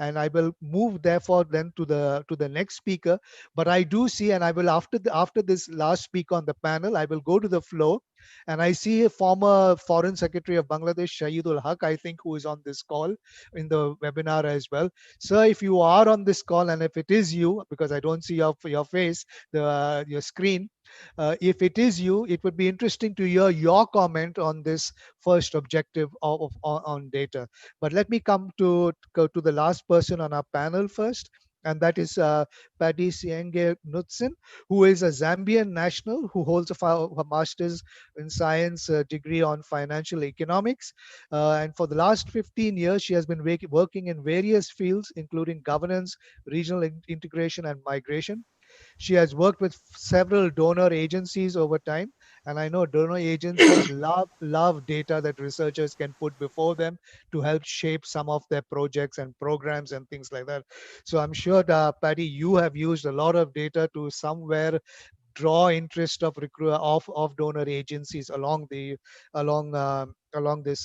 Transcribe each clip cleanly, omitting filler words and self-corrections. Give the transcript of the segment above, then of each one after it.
and I will move therefore then to the next speaker. But I do see, and I will after this last speaker on the panel, I will go to the floor, and I see a former Foreign Secretary of Bangladesh, Shahidul Haq, I think, who is on this call in the webinar as well. Sir, if you are on this call, and if it is you, because I don't see your face, your screen, if it is you, it would be interesting to hear your comment on this first objective on data. But let me go to the last person on our panel first, and that is Paddy Siyanga Knudsen, who is a Zambian national who holds a master's in science degree on financial economics. And for the last 15 years, she has been working in various fields, including governance, regional integration, and migration. She has worked with several donor agencies over time, and I know donor agencies love data that researchers can put before them to help shape some of their projects and programs and things like that. So I'm sure, Paddy, you have used a lot of data to somewhere draw interest of donor agencies along this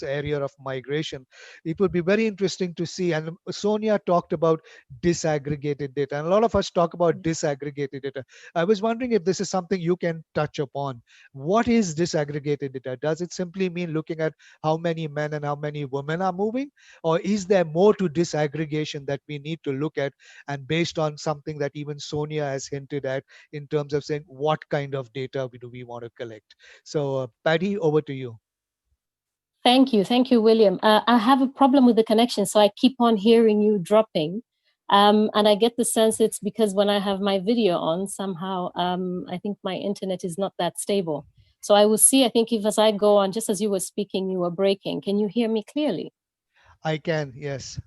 area of migration. It would be very interesting to see. And Sonia talked about disaggregated data, and a lot of us talk about disaggregated data. I was wondering if this is something you can touch upon. What is disaggregated data? Does it simply mean looking at how many men and how many women are moving, or is there more to disaggregation that we need to look at, and based on something that even Sonia has hinted at in terms of saying what kind of data do we want to collect? So, Paddy, over to you. Thank you, William. I have a problem with the connection, so I keep on hearing you dropping. And I get the sense it's because when I have my video on, somehow I think my internet is not that stable. So I will see, I think if as I go on, just as you were speaking, you were breaking. Can you hear me clearly? I can, yes.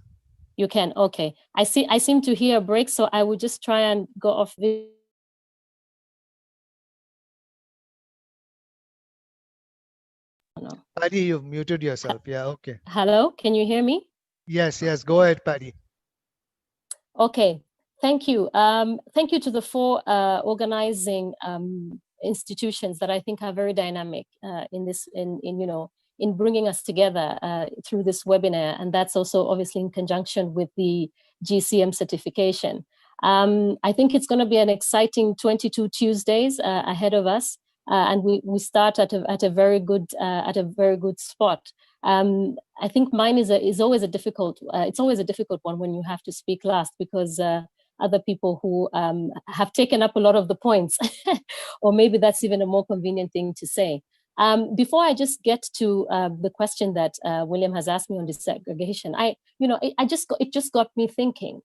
You can, okay. I seem to hear a break, so I will just try and go off video. Paddy, you've muted yourself. Yeah, okay. Hello, can you hear me? Yes, go ahead, Paddy. Okay, thank you. Thank you to the four organizing institutions that I think are very dynamic in bringing us together through this webinar, and that's also obviously in conjunction with the GCM certification. I think it's going to be an exciting 22 Tuesdays ahead of us. And we start at a very good spot. I think mine is always a difficult. It's always a difficult one when you have to speak last, because other people who have taken up a lot of the points, or maybe that's even a more convenient thing to say. Before I just get to the question that William has asked me on disaggregation, it just got me thinking.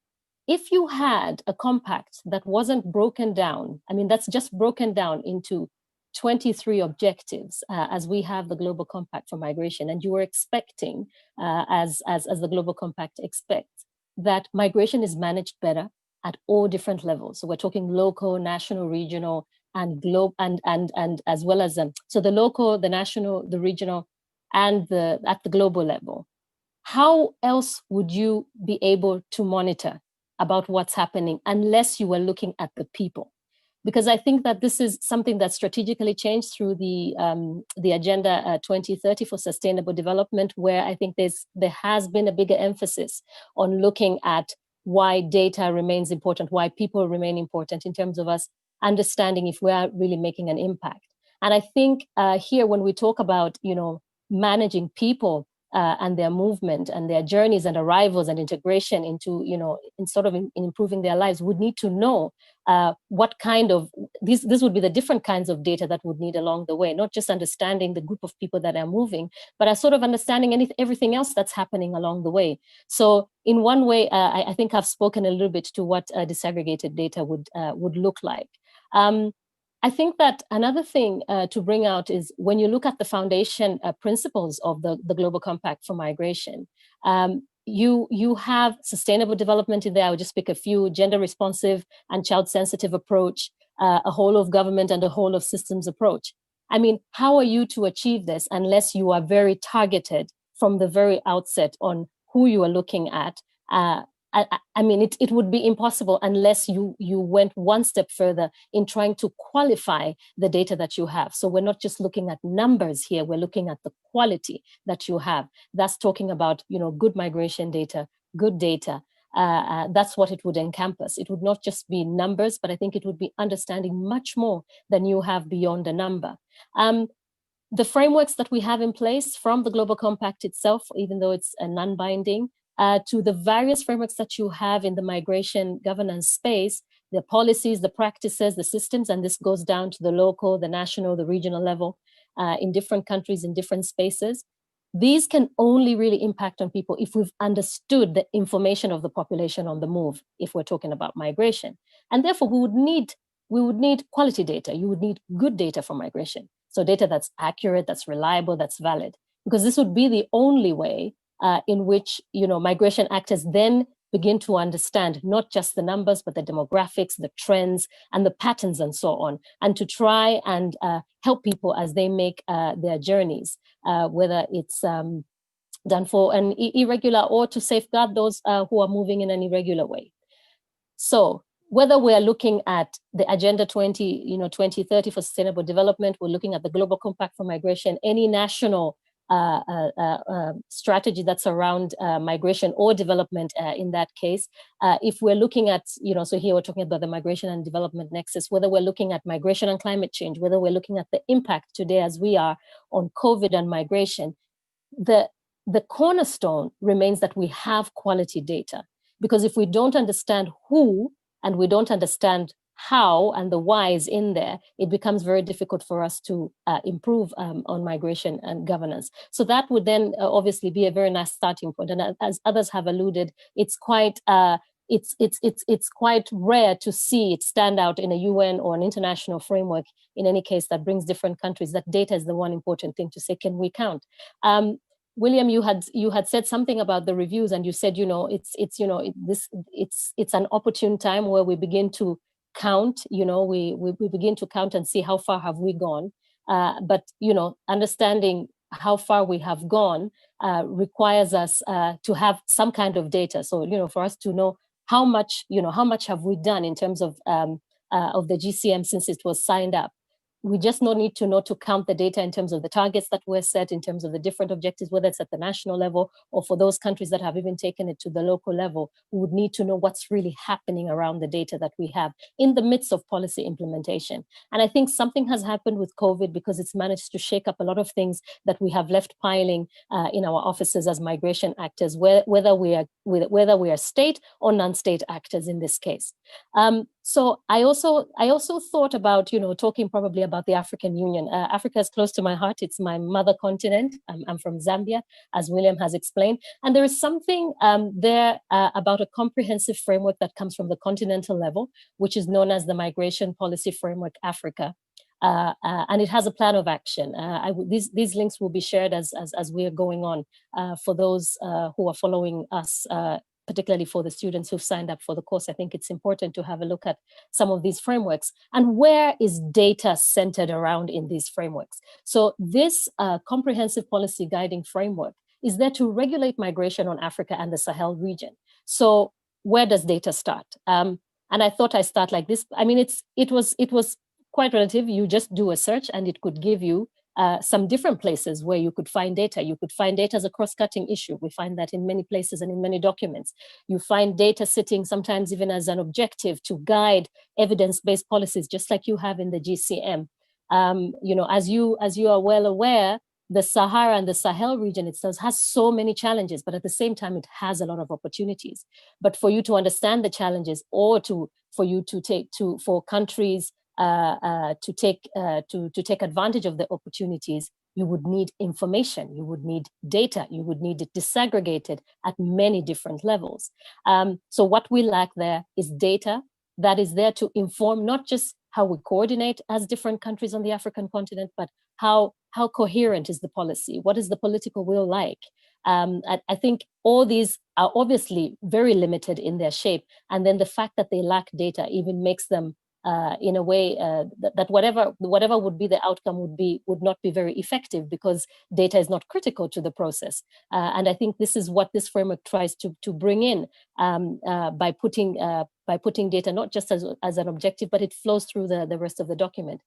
If you had a compact that wasn't broken down, I mean, that's just broken down into 23 objectives, as we have the Global Compact for Migration, and you were expecting, as the Global Compact expects, that migration is managed better at all different levels. So we're talking local, national, regional, and globe, and as well as so the local, the national, the regional, and at the global level. How else would you be able to monitor about what's happening unless you were looking at the people? Because I think that this is something that strategically changed through the Agenda 2030 for Sustainable Development, where I think there has been a bigger emphasis on looking at why data remains important, why people remain important in terms of us understanding if we are really making an impact. And I think here, when we talk about managing people and their movement and their journeys and arrivals and integration into, in improving their lives, would need to know what kind of, this would be the different kinds of data that would need along the way, not just understanding the group of people that are moving, but a sort of understanding everything else that's happening along the way. So in one way, I think I've spoken a little bit to what disaggregated data would look like. I think that another thing to bring out is when you look at the foundation principles of the Global Compact for Migration, you have sustainable development in there. I would just pick a few: gender responsive and child sensitive approach, a whole of government and a whole of systems approach. I mean, how are you to achieve this unless you are very targeted from the very outset on who you are looking at? I mean, it would be impossible unless you went one step further in trying to qualify the data that you have. So we're not just looking at numbers here, we're looking at the quality that you have. That's talking about, good migration data, good data. that's what it would encompass. It would not just be numbers, but I think it would be understanding much more than you have beyond a number. The frameworks that we have in place, from the Global Compact itself, even though it's a non-binding, to the various frameworks that you have in the migration governance space, the policies, the practices, the systems, and this goes down to the local, the national, the regional level, in different countries, in different spaces. These can only really impact on people if we've understood the information of the population on the move, if we're talking about migration. And therefore, we would need quality data. You would need good data for migration. So data that's accurate, that's reliable, that's valid, because this would be the only way in which, migration actors then begin to understand not just the numbers, but the demographics, the trends, and the patterns, and so on, and to try and help people as they make their journeys, whether it's done for an irregular or to safeguard those who are moving in an irregular way. So whether we're looking at the Agenda 2030 for Sustainable Development, we're looking at the Global Compact for Migration, any national strategy that's around migration or development in that case. If we're looking at, so here we're talking about the migration and development nexus, whether we're looking at migration and climate change, whether we're looking at the impact today as we are on COVID and migration, the cornerstone remains that we have quality data. Because if we don't understand who and we don't understand how and the whys in there, it becomes very difficult for us to improve on migration and governance. So that would then obviously be a very nice starting point. And as others have alluded, it's quite it's quite rare to see it stand out in a UN or an international framework. In any case, that brings different countries. That data is the one important thing to say. Can we count? William, you had said something about the reviews, and you said, it's an opportune time where we begin to count. We begin to count and see how far have we gone. But understanding how far we have gone requires us to have some kind of data. So for us to know how much have we done in terms of the GCM since it was signed up. We just need to know to count the data in terms of the targets that were set, in terms of the different objectives, whether it's at the national level or for those countries that have even taken it to the local level. We would need to know what's really happening around the data that we have in the midst of policy implementation. And I think something has happened with COVID because it's managed to shake up a lot of things that we have left piling in our offices as migration actors, whether we are state or non-state actors in this case. So I also thought about, talking probably about the African Union. Africa is close to my heart. It's my mother continent. I'm from Zambia, as William has explained. And there is something there about a comprehensive framework that comes from the continental level, which is known as the Migration Policy Framework Africa. And it has a plan of action. These links will be shared as we are going on for those who are following us, particularly for the students who've signed up for the course. I think it's important to have a look at some of these frameworks and where is data centered around in these frameworks. So this comprehensive policy guiding framework is there to regulate migration on Africa and the Sahel region. So where does data start? And I thought I start like this. I mean, it was quite relative. You just do a search and it could give you some different places where you could find data. You could find data as a cross-cutting issue. We find that in many places and in many documents. You find data sitting sometimes even as an objective to guide evidence-based policies, just like you have in the GCM. As you are well aware, the Sahara and the Sahel region itself has so many challenges, but at the same time, it has a lot of opportunities. But for you to understand the challenges, or for countries to take advantage of the opportunities, you would need information, you would need data, you would need it disaggregated at many different levels. So what we lack there is data that is there to inform not just how we coordinate as different countries on the African continent, but how coherent is the policy? What is the political will like? I think all these are obviously very limited in their shape. And then the fact that they lack data even makes them in a way that whatever would be the outcome would not be very effective, because data is not critical to the process. And I think this is what this framework tries to bring in by putting data not just as an objective, but it flows through the rest of the document.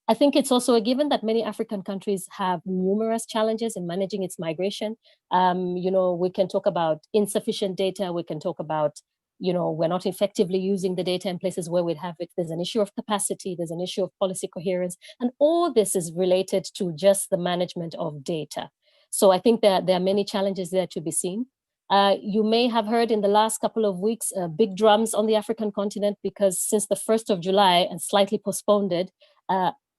I think it's also a given that many African countries have numerous challenges in managing its migration. We can talk about insufficient data. We can talk about, we're not effectively using the data in places where we have it. There's an issue of capacity. There's an issue of policy coherence. And all this is related to just the management of data. So I think that there are many challenges there to be seen. You may have heard in the last couple of weeks, big drums on the African continent, because since the 1st of July and slightly postponed it,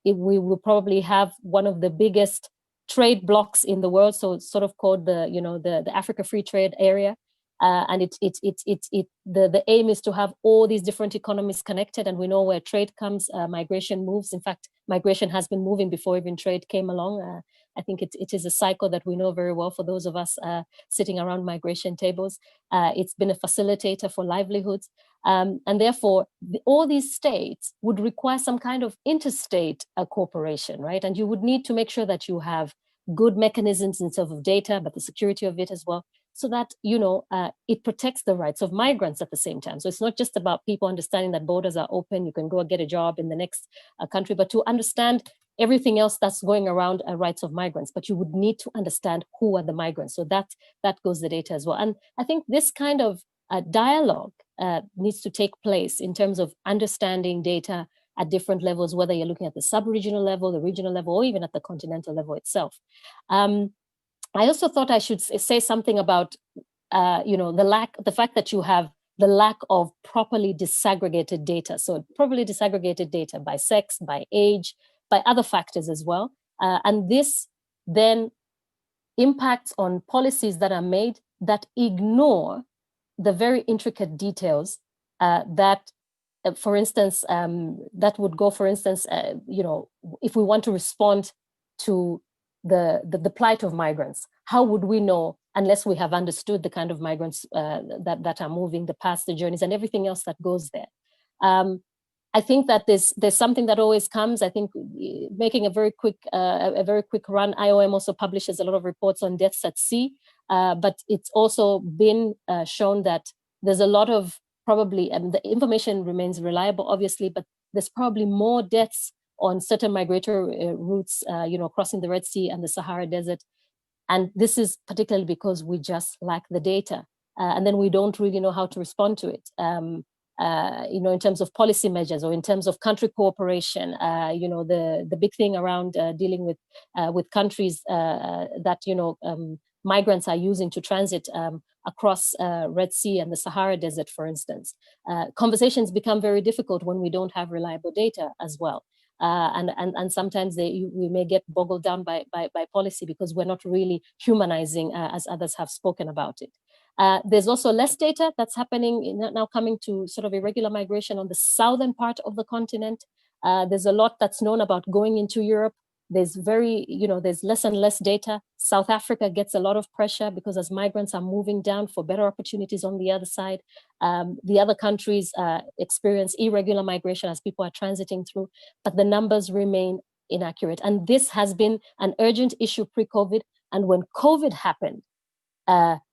we will probably have one of the biggest trade blocks in the world. So it's sort of called the Africa Free Trade Area. And the aim is to have all these different economies connected. And we know where trade comes, migration moves. In fact, migration has been moving before even trade came along. I think it is a cycle that we know very well for those of us sitting around migration tables. It's been a facilitator for livelihoods. And therefore, all these states would require some kind of interstate cooperation, right? And you would need to make sure that you have good mechanisms in terms of data, but the security of it as well, so that, it protects the rights of migrants at the same time. So it's not just about people understanding that borders are open, you can go and get a job in the next country, but to understand everything else that's going around rights of migrants. But you would need to understand who are the migrants. So that goes the data as well. And I think this kind of dialogue needs to take place in terms of understanding data at different levels, whether you're looking at the sub-regional level, the regional level, or even at the continental level itself. I also thought I should say something about, the fact that you have the lack of properly disaggregated data. So properly disaggregated data by sex, by age, by other factors as well. And this then impacts on policies that are made that ignore the very intricate details that, for instance, that would go, for instance, if we want to respond to the plight of migrants, how would we know unless we have understood the kind of migrants that are moving, the paths, the journeys, and everything else that goes there? I think that there's something that always comes. I think making a very quick run, IOM also publishes a lot of reports on deaths at sea, but it's also been shown that there's a lot of probably, the information remains reliable, obviously, but there's probably more deaths on certain migratory routes, crossing the Red Sea and the Sahara Desert. And this is particularly because we just lack the data. And then we don't really know how to respond to it. In terms of policy measures or in terms of country cooperation, the big thing around dealing with countries that, migrants are using to transit across Red Sea and the Sahara Desert, for instance. Conversations become very difficult when we don't have reliable data as well. And sometimes we may get boggled down by policy because we're not really humanizing as others have spoken about it. There's also less data that's happening now, coming to sort of irregular migration on the southern part of the continent. There's a lot that's known about going into Europe. There's less and less data. South Africa gets a lot of pressure because as migrants are moving down for better opportunities on the other side, the other countries experience irregular migration as people are transiting through, but the numbers remain inaccurate. And this has been an urgent issue pre-COVID. And when COVID happened,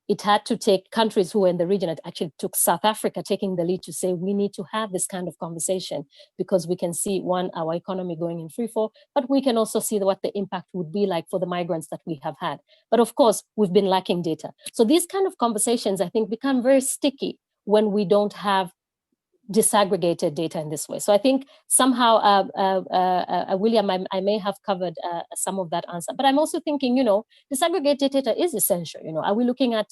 it had to take countries who were in the region. It actually took South Africa taking the lead to say, we need to have this kind of conversation because we can see, one, our economy going in free fall, but we can also see what the impact would be like for the migrants that we have had. But of course, we've been lacking data. So these kind of conversations, I think, become very sticky when we don't have disaggregated data in this way. So I think somehow, William, I may have covered some of that answer, but I'm also thinking, disaggregated data is essential. Are we looking at,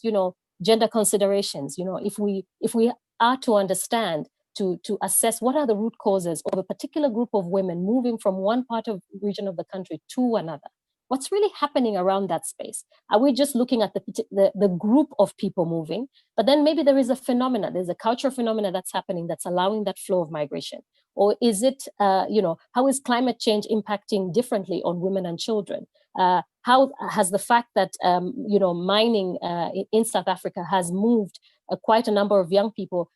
gender considerations? If we are to understand, to assess what are the root causes of a particular group of women moving from one part of region of the country to another, what's really happening around that space? Are we just looking at the group of people moving? But then maybe there is a phenomena, there's a cultural phenomena that's happening that's allowing that flow of migration. Or is it, how is climate change impacting differently on women and children? How has the fact that, mining in South Africa has moved quite a number of young people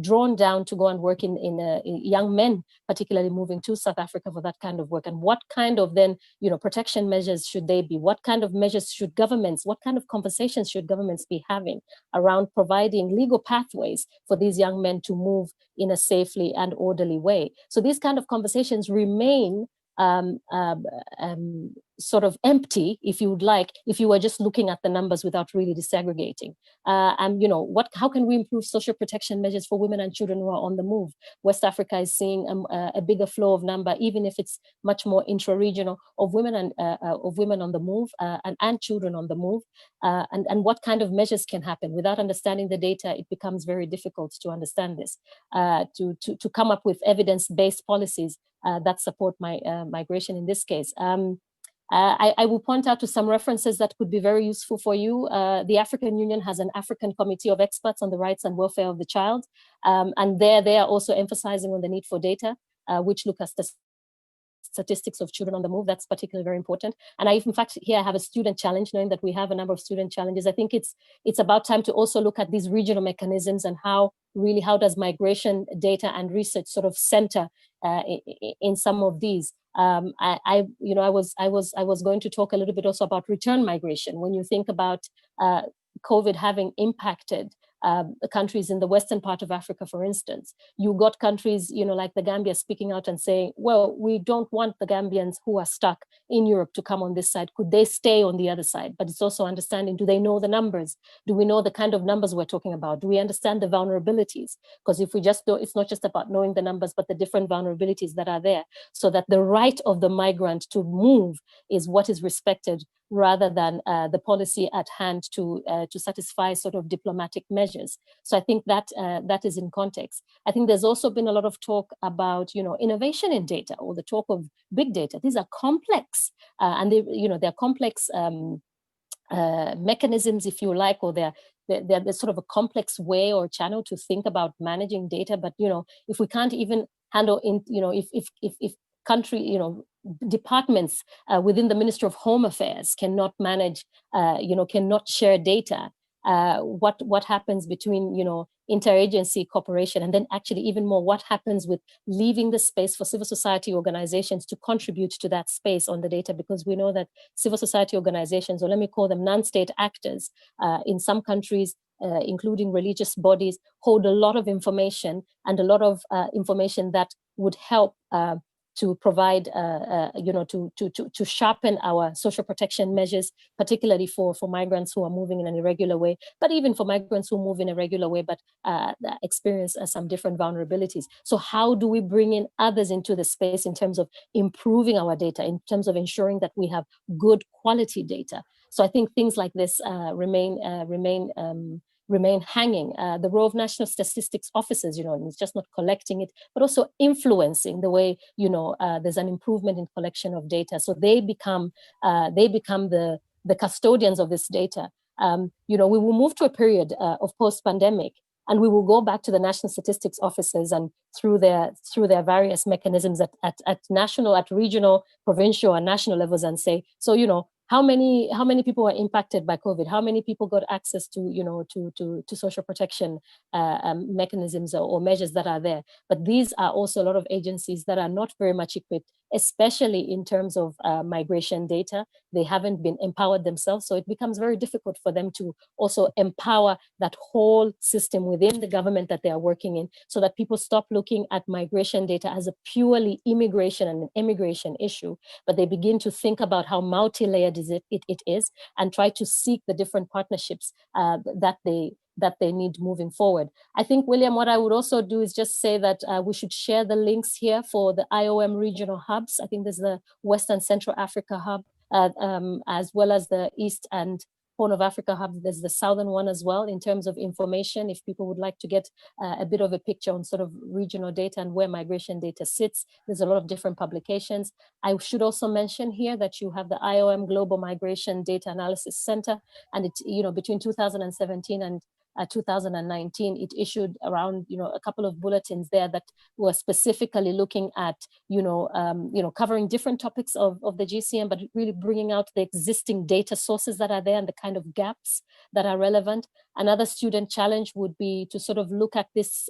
drawn down to go and work in young men, particularly moving to South Africa for that kind of work? And what kind of then, protection measures should they be? What kind of measures should governments, what kind of conversations should governments be having around providing legal pathways for these young men to move in a safely and orderly way? So these kind of conversations remain sort of empty, if you would like, if you were just looking at the numbers without really disaggregating. And how can we improve social protection measures for women and children who are on the move? West Africa is seeing a bigger flow of number, even if it's much more intra-regional, of women and of women on the move and children on the move. And what kind of measures can happen? Without understanding the data, it becomes very difficult to understand this, to come up with evidence-based policies that support migration in this case. I will point out to some references that could be very useful for you. The African Union has an African Committee of Experts on the Rights and Welfare of the Child. And they are also emphasizing on the need for data, which look at the statistics of children on the move. That's particularly very important. And in fact, here I have a student challenge, knowing that we have a number of student challenges. I think it's about time to also look at these regional mechanisms and how does migration data and research sort of center in some of these. I was going to talk a little bit also about return migration. When you think about COVID having impacted the countries in the western part of Africa, for instance, you got countries, like the Gambia speaking out and saying, well, we don't want the Gambians who are stuck in Europe to come on this side. Could they stay on the other side? But it's also understanding, do they know the numbers? Do we know the kind of numbers we're talking about? Do we understand the vulnerabilities? Because if we just do, it's not just about knowing the numbers, but the different vulnerabilities that are there, so that the right of the migrant to move is what is respected, rather than the policy at hand to satisfy sort of diplomatic measures. So I think that that is in context. I think there's also been a lot of talk about innovation in data, or the talk of big data. These are complex, and they're complex mechanisms, if you like, or they're sort of a complex way or channel to think about managing data. But if we can't even handle if country departments within the Ministry of Home Affairs cannot manage, cannot share data, what happens between interagency cooperation, and then actually even more, what happens with leaving the space for civil society organizations to contribute to that space on the data? Because we know that civil society organizations, or let me call them non-state actors, in some countries, including religious bodies, hold a lot of information, and a lot of information that would help to provide, to sharpen our social protection measures, particularly for migrants who are moving in an irregular way, but even for migrants who move in a regular way, but experience some different vulnerabilities. So how do we bring in others into the space in terms of improving our data, in terms of ensuring that we have good quality data? So I think things like this remain hanging. The role of national statistics officers, it's just not collecting it, but also influencing the way, there's an improvement in collection of data. So they become the custodians of this data. We will move to a period of post-pandemic, and we will go back to the national statistics officers and through their various mechanisms at national, at regional, provincial, and national levels, and say, so, how many people were impacted by COVID? How many people got access to social protection mechanisms or measures that are there? But these are also a lot of agencies that are not very much equipped, especially in terms of migration data. They haven't been empowered themselves, so it becomes very difficult for them to also empower that whole system within the government that they are working in, so that people stop looking at migration data as a purely immigration and an immigration issue, but they begin to think about how multi-layered it is, and try to seek the different partnerships that they need moving forward. I think, William, what I would also do is just say that we should share the links here for the IOM regional hubs. I think there's the West and Central Africa hub, as well as the East and Horn of Africa hub. There's the Southern one as well, in terms of information, if people would like to get a bit of a picture on sort of regional data and where migration data sits. There's a lot of different publications. I should also mention here that you have the IOM Global Migration Data Analysis Center, and it's, between 2017 and 2019, it issued around, a couple of bulletins there that were specifically looking at, covering different topics of the GCM, but really bringing out the existing data sources that are there and the kind of gaps that are relevant. Another student challenge would be to sort of look at this,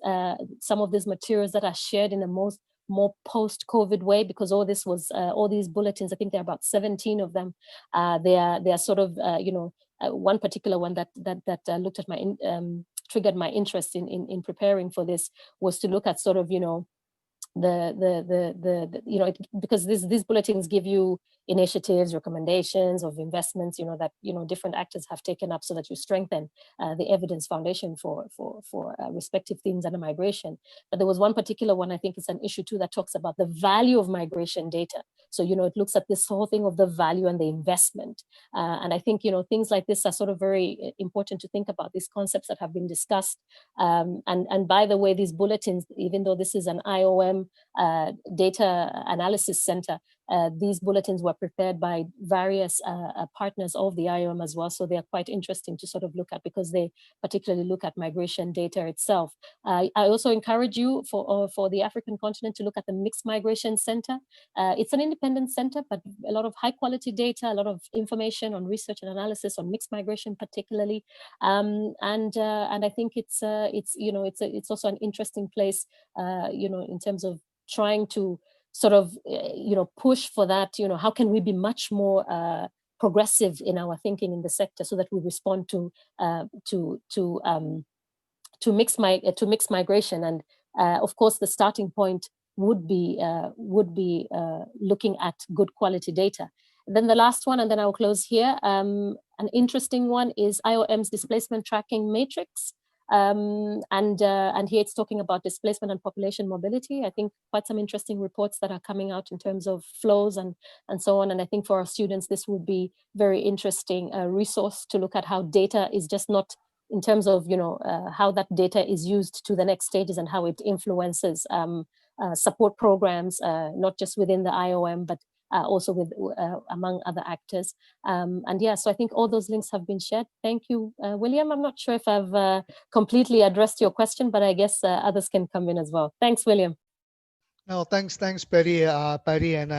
some of these materials that are shared in a more post-COVID way, because all these bulletins, I think there are about 17 of them. They are sort of, one particular one that looked at triggered my interest in preparing for this was to look at sort of, because these bulletins give you initiatives, recommendations of investments, that different actors have taken up, so that you strengthen the evidence foundation for respective themes under migration. But there was one particular one, I think it's an issue too, that talks about the value of migration data. So it looks at this whole thing of the value and the investment, and I think things like this are sort of very important to think about, these concepts that have been discussed. And by the way, these bulletins, even though this is an IOM data analysis center, these bulletins were prepared by various partners of the IOM as well. So they are quite interesting to sort of look at, because they particularly look at migration data itself. I also encourage you for the African continent to look at the Mixed Migration Center. It's an independent center, but a lot of high quality data, a lot of information on research and analysis on mixed migration particularly. And I think it's also an interesting place, in terms of trying to sort of push for that. How can we be much more progressive in our thinking in the sector, so that we respond to mixed migration. And of course, the starting point would be looking at good quality data. Then the last one, and then I'll close here. An interesting one is IOM's displacement tracking matrix. And here it's talking about displacement and population mobility. I think quite some interesting reports that are coming out in terms of flows and so on. And I think for our students, this would be very interesting resource to look at how data is just not in terms of how that data is used to the next stages, and how it influences support programs, not just within the IOM, but also with among other actors. And yeah, so I think all those links have been shared. Thank you, William. I'm not sure if I've completely addressed your question, but I guess others can come in as well. Thanks, William. No, thanks, Paddy, and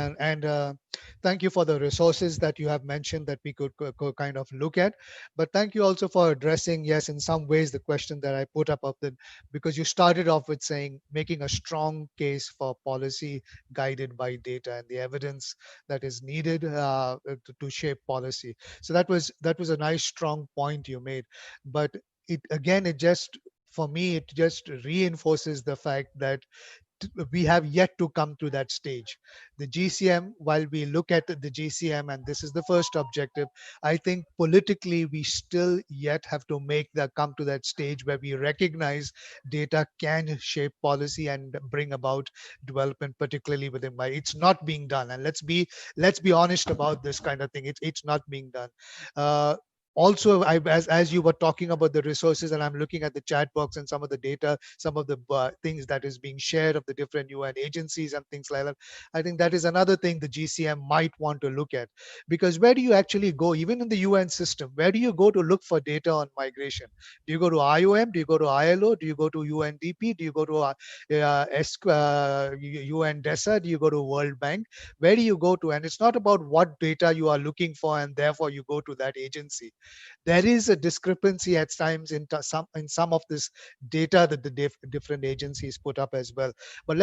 thank you for the resources that you have mentioned that we could kind of look at. But thank you also for addressing, yes, in some ways, the question that I put up of the, because you started off with saying making a strong case for policy guided by data and the evidence that is needed to shape policy. So that was a nice strong point you made. But it just, for me, it just reinforces the fact that we have yet to come to that stage. The GCM, while we look at the GCM, and this is the first objective, I think politically we still yet have to come to that stage where we recognize data can shape policy and bring about development, particularly within my. It's not being done, and let's be honest about this kind of thing. It's not being done. Also, as you were talking about the resources, and I'm looking at the chat box and some of the data, some of the things that is being shared of the different UN agencies and things like that, I think that is another thing the GCM might want to look at. Because where do you actually go, even in the UN system, where do you go to look for data on migration? Do you go to IOM? Do you go to ILO? Do you go to UNDP? Do you go to UNDESA? Do you go to World Bank? Where do you go to? And it's not about what data you are looking for and therefore you go to that agency. There is a discrepancy at times in some of this data that the different agencies put up as well. But